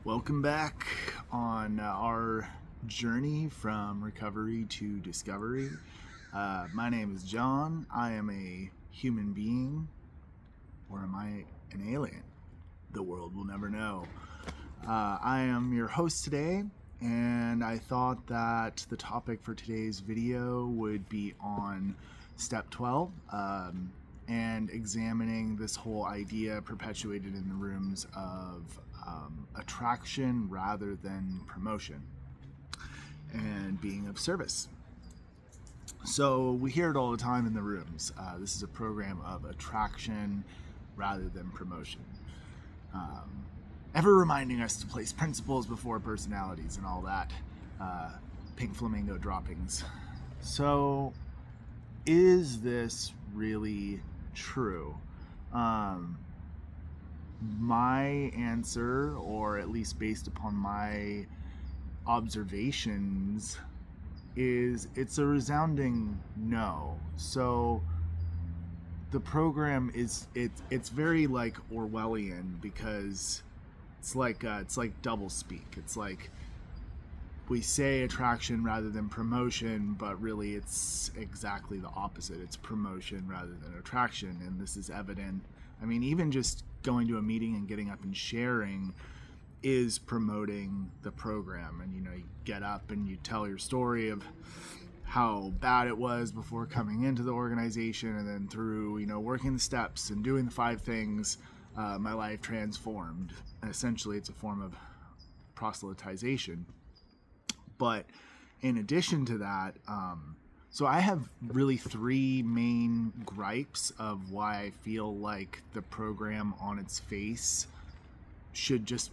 Welcome back on our journey from recovery to discovery. My name is John. I am a human being, or am I an alien? The world will never know. I am your host today, and I thought that the topic for today's video would be on step 12 and examining this whole idea perpetuated in the rooms of attraction rather than promotion and being of service. So we hear it all the time in the rooms. This is a program of attraction rather than promotion. Ever reminding us to place principles before personalities and all that. Pink flamingo droppings. So is this really true? My answer, or at least based upon my observations, is it's a resounding no. So the program is it's very like Orwellian, because it's like double speak. It's like we say attraction rather than promotion, but really it's exactly the opposite. It's promotion rather than attraction, and this is evident. I mean, even just going to a meeting and getting up and sharing is promoting the program. And you get up and you tell your story of how bad it was before coming into the organization, and then through working the steps and doing the 5 things, my life transformed. And essentially it's a form of proselytization. But in addition to that, so I have really 3 main gripes of why I feel like the program on its face should just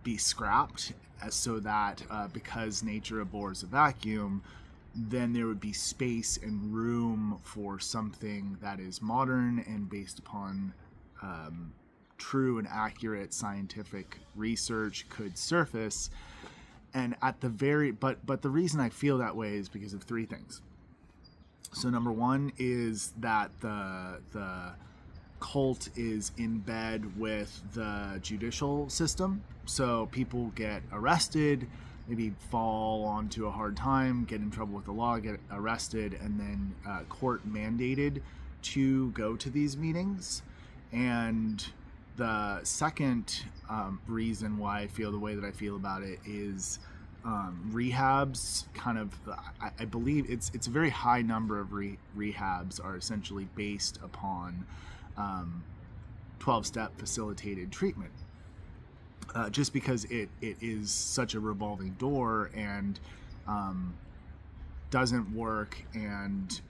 be scrapped, so that because nature abhors a vacuum, then there would be space and room for something that is modern and based upon true and accurate scientific research could surface. And at the but the reason I feel that way is because of 3 things. So number 1 is that the cult is in bed with the judicial system. So people get arrested, maybe fall onto a hard time, get in trouble with the law, get arrested, and then court mandated to go to these meetings. And the second reason why I feel the way that I feel about it is rehabs. Kind of, I believe it's a very high number of rehabs are essentially based upon 12-step facilitated treatment. Just because it is such a revolving door and doesn't work, and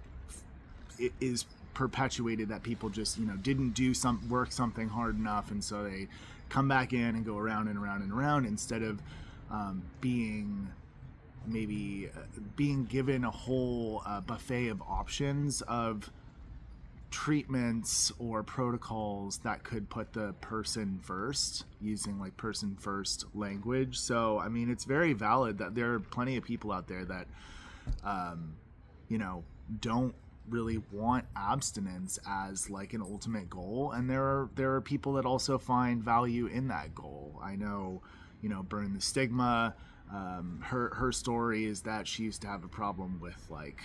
it is perpetuated that people just didn't do something hard enough, and so they come back in and go around and around and around, instead of being given a whole buffet of options of treatments or protocols that could put the person first, using like person first language. So I mean, it's very valid that there are plenty of people out there that don't really want abstinence as like an ultimate goal, and there are people that also find value in that goal. I know, Burn the Stigma, her story is that she used to have a problem with like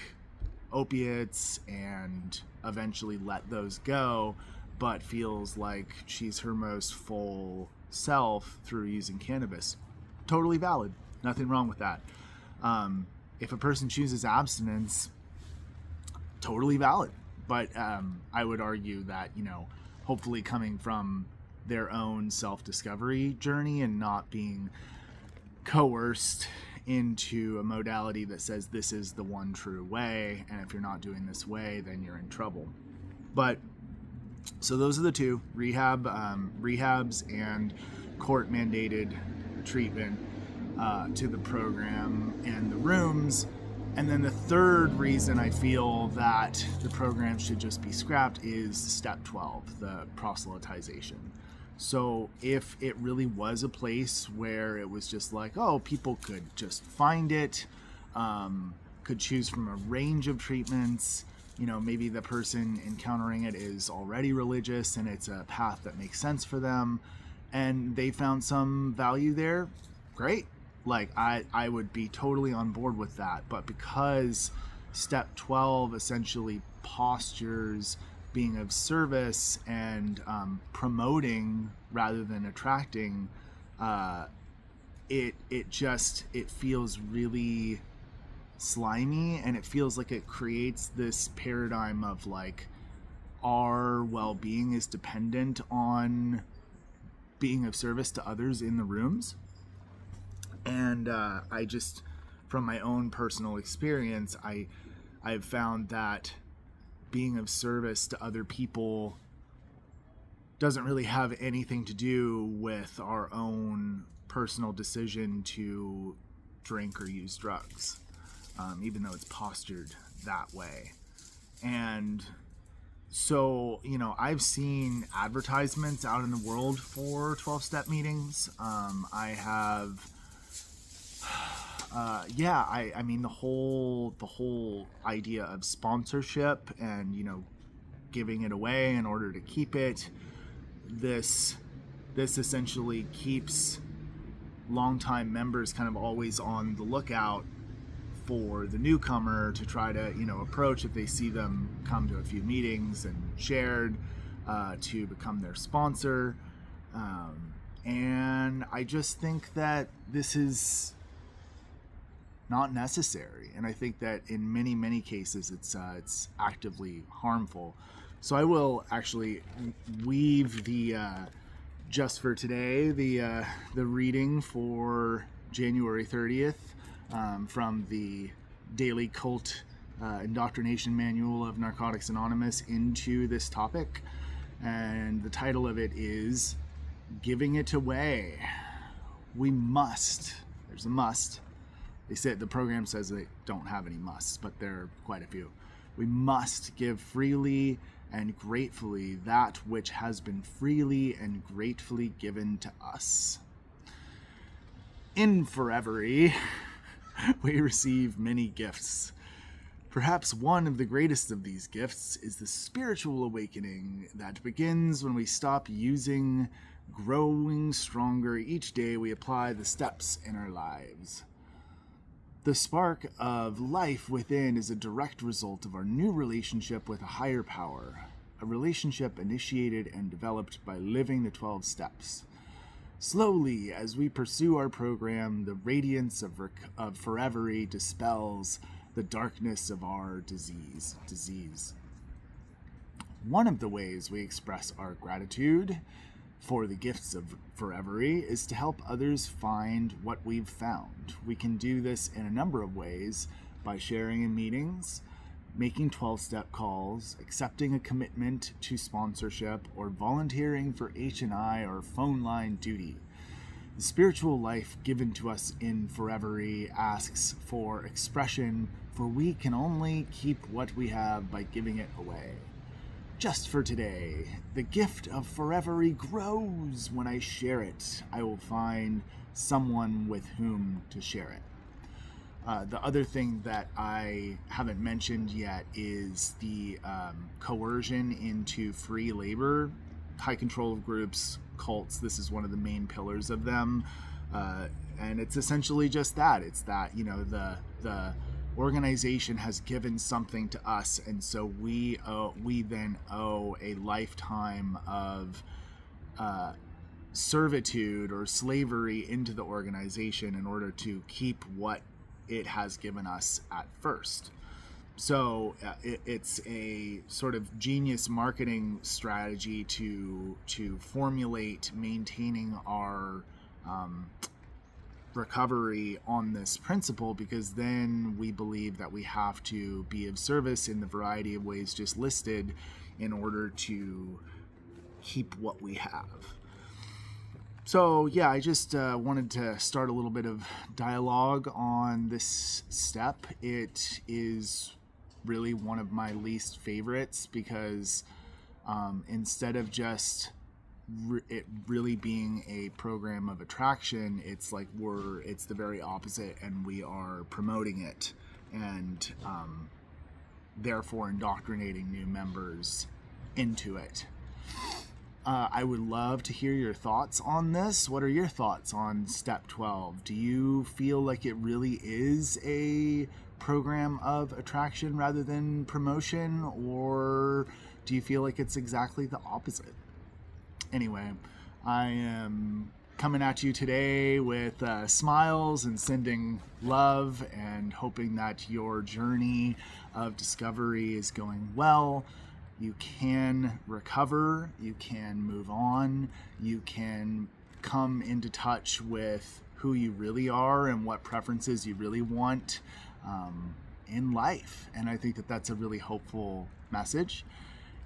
opiates and eventually let those go, but feels like she's her most full self through using cannabis. Totally valid. Nothing wrong with that. If a person chooses abstinence, totally valid. But I would argue that, hopefully coming from their own self-discovery journey and not being coerced into a modality that says this is the one true way, and if you're not doing this way, then you're in trouble. But so those are the 2: rehabs and court mandated treatment to the program and the rooms. And then the third reason I feel that the program should just be scrapped is step 12, the proselytization. So if it really was a place where it was just like, oh, people could just find it, could choose from a range of treatments, maybe the person encountering it is already religious and it's a path that makes sense for them, and they found some value there, great. Like I would be totally on board with that. But because step 12 essentially postures being of service and promoting rather than attracting, it feels really slimy, and it feels like it creates this paradigm of like our well-being is dependent on being of service to others in the rooms. And I just, from my own personal experience, I've found that being of service to other people doesn't really have anything to do with our own personal decision to drink or use drugs, even though it's postured that way. And so, I've seen advertisements out in the world for 12-step meetings. I have, I mean, the whole idea of sponsorship and, giving it away in order to keep it. This essentially keeps longtime members kind of always on the lookout for the newcomer to try to, approach if they see them come to a few meetings and shared, to become their sponsor. And I just think that this is not necessary. And I think that in many, many cases, it's actively harmful. So I will actually weave the, just for today, the reading for January 30th, from the Daily Cult Indoctrination Manual of Narcotics Anonymous into this topic. And the title of it is Giving It Away. We must. There's a must. They say the program says they don't have any musts, but there are quite a few. We must give freely and gratefully that which has been freely and gratefully given to us. In Forevery, we receive many gifts. Perhaps one of the greatest of these gifts is the spiritual awakening that begins when we stop using, growing stronger each day we apply the steps in our lives. The spark of life within is a direct result of our new relationship with a higher power, a relationship initiated and developed by living the 12 steps. Slowly, as we pursue our program, the radiance of Forevery dispels the darkness of our disease. One of the ways we express our gratitude for the gifts of Forevery is to help others find what we've found. We can do this in a number of ways: by sharing in meetings, making 12-step calls, accepting a commitment to sponsorship, or volunteering for H&I or phone line duty. The spiritual life given to us in Forevery asks for expression, for we can only keep what we have by giving it away. Just for today, the gift of Forevery grows. When I share it, I will find someone with whom to share it. The other thing that I haven't mentioned yet is the coercion into free labor. High control groups, cults, this is one of the main pillars of them. And it's essentially just that. It's that, the organization has given something to us, and so we then owe a lifetime of servitude or slavery into the organization in order to keep what it has given us at first. So it's a sort of genius marketing strategy to formulate maintaining our recovery on this principle, because then we believe that we have to be of service in the variety of ways just listed in order to keep what we have. So yeah, I just wanted to start a little bit of dialogue on this step. It is really one of my least favorites because instead of just it really being a program of attraction, it's like it's the very opposite, and we are promoting it and therefore indoctrinating new members into it. I would love to hear your thoughts on this. What are your thoughts on Step 12? Do you feel like it really is a program of attraction rather than promotion, or do you feel like it's exactly the opposite? Anyway, I am coming at you today with smiles and sending love and hoping that your journey of discovery is going well. You can recover, you can move on, you can come into touch with who you really are and what preferences you really want in life. And I think that that's a really hopeful message.